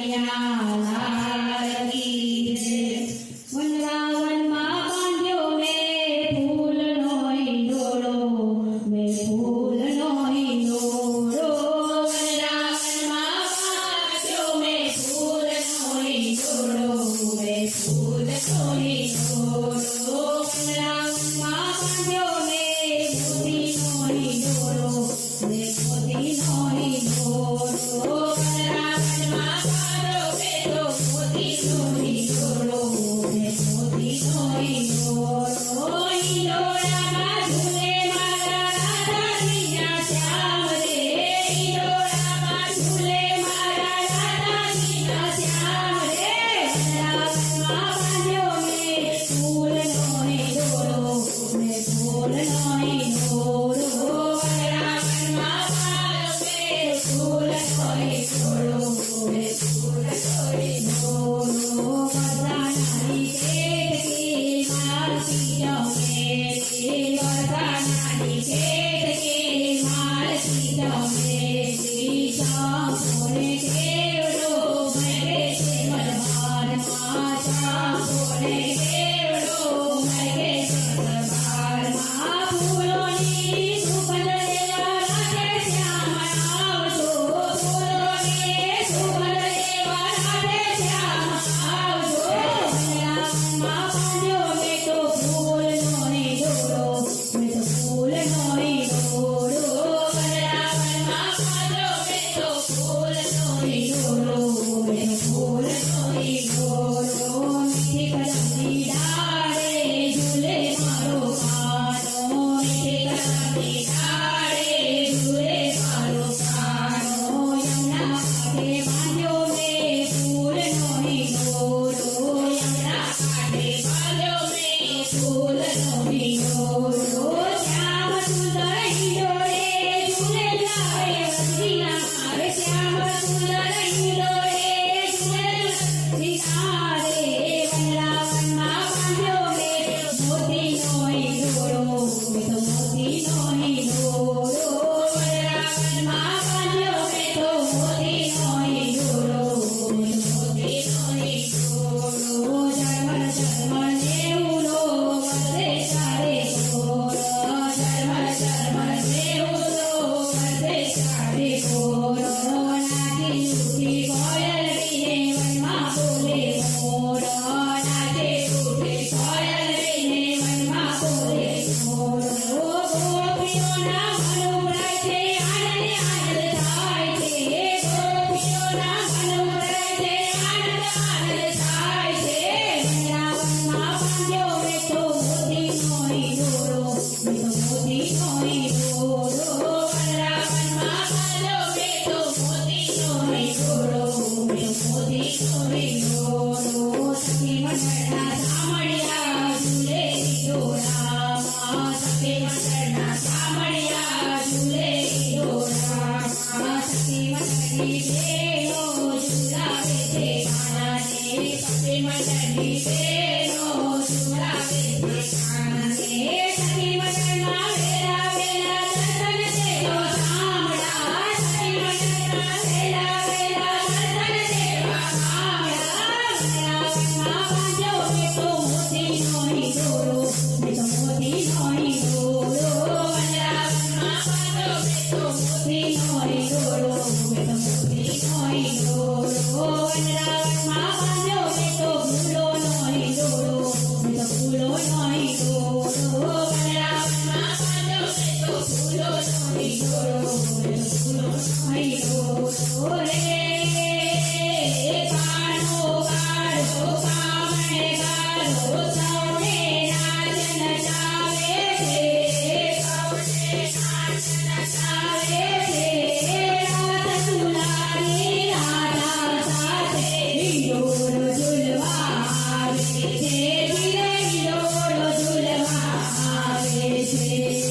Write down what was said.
લાલ કી જય. વનરાવનમાં બાંધ્યો મેં ફૂલનો હિંડોળો, મેં ફૂલનો હિંડોળો. વનરાવનમાં બાંધ્યો મેં ફૂલનો હિંડોળો, મેં ફૂલનો હિંડોળો. વનરાવનમાં બાંધ્યો મેં મોતીનો હિંડોળો, મેં મોતીનો હિંડોળો. વનરાવનમાં બાંધ્યો મેં તો મોતીનો હિંડોળો, મેં મોતીનો હિંડોળો. હિંડોળામાં ઝૂલે મારા રાધાજીના શ્યામ રે, હિંડોળામાં ઝૂલે મારા રાધાજીના શ્યામ રે. વનરાવનમાં બાંધ્યો મેં ફૂલનો હિંડોળો, મેં ફૂલનો હિંડોળો. વનરાવનમાં બાંધ્યો મેં ફૂલનો હિંડોળો, મેં ફૂલનો હિંડોળો. વરદાનાની કેતકી માલતી જમે રે, વરદાનાની કેતકી માલતી જમે રે. ચાંપોને કેવડો મરે છે દરબારમાં, ચાંપોને કેવડો મરે છે દરબારમાં. ફૂલોની સુગંધ લેવા રાધે શ્યામ આવજો, ફૂલોની સુગંધ લેવા રાધે શ્યામ આવજો. વનરાવનમાં બાંધ્યો મેં તો ફૂલનો હિંડોળો, મેં તો ફૂલનો હિંડોળો. વનરાવનમાં બાંધ્યો મેં તો ફૂલનો હિંડોળો, મેં તો ફૂલનો હિંડોળો. મીઠી કદમની ડાળે ઝૂલે મારો કાનો, મીઠી કદમની ડાળે ઝૂલે મારો કાનો. યમુના કાંઠે બાંધ્યો મેં ફૂલનો હિંડોળો, યમુના કાંઠે બાંધ્યો મેં ફૂલનો હિંડોળો. શ્યામ સુંદર હિંડોળે ઝૂલે લાવે વસ્તીના મારે, શ્યામ સુંદર હિંડોળે ઝૂલે વસ્તીના રે. વનરાવનમાં બાંધ્યો મેં મોતીનો હિંડોળો, મેં તો મોતીનો હિંડોળો. વનરાવનમાં બાંધ્યો મેં તો મોતીનો હિંડોળો, મેં તો મોતીનો હિંડોળો. ઝરમર ઝરમર દેવડો વરસે ચારે કોર, ઝરમર ઝરમર દેવડો વરસે ચારે કોર. નાચી ઉઠી કોયલડીને વનમાં બોલે મોર, નાચે ઉઠે કોયલડીને વનમાં બોલે મોર. ગોપીઓના મન ઉમરાય છે, આનંદ આનંદ થાય છે, ગોપીઓના મન ઉમરાય છે, આનંદ આનંદ થાય છે. વનરાવનમાં બાંધ્યો મેં તો મોતીનો હિંડોળો, મેં તો મોતીનો હિંડોળો. વનરાવનમાં બાંધ્યો મેં તો મોતીનો હિંડોળો, મેં તો મોતીનો હિંડોળો. સખી મંડળના સામળિયા ઝૂલે હિંડોળામાં, સખી મંડળના સામળિયા ઝૂલે હિંડોળામાં. સખી મંડળની બહેનો ઝૂલાવે છે કાનાને, સખી મંડળની બહેનો ઝૂલાવે છે કાનાને. સખી મંડળમાં વેલા વેલા દર્શન દેવો સાંભળા, સખી મંડળમાં વેલા વેલા દર્શન દેવા સાંભળા. વનરાવનમાં બાંધ્યો મેં તો મોતીનો હિંડોળો, મેં તો મોતીનો હિંડોળો. વનરાવનમાં બાંધ્યો મેં તો મોતીનો હિંડોળો, મેં તો મોતીનો હિંડોળો. વનરાવનમાં બાંધ્યો મેં તો ફૂલોનો હિંડોળો, મેં તો ફૂલોનો હિંડોળો. વનરાવનમાં બાંધ્યો મેં તો ફૂલોનો હિંડોળો, મેં તો ફૂલોનો હિંડોળો રે. કાનો કાઢો કામણે કાઢો, સૌને નાચ નચાવે છે, સૌને નાચ નચાવે છે. રાત ઝૂલાની રાધા સાથે હિંડોળો ઝૂલવા આવે છે, ધીરે હિંડોળો ઝૂલવા આવે છે.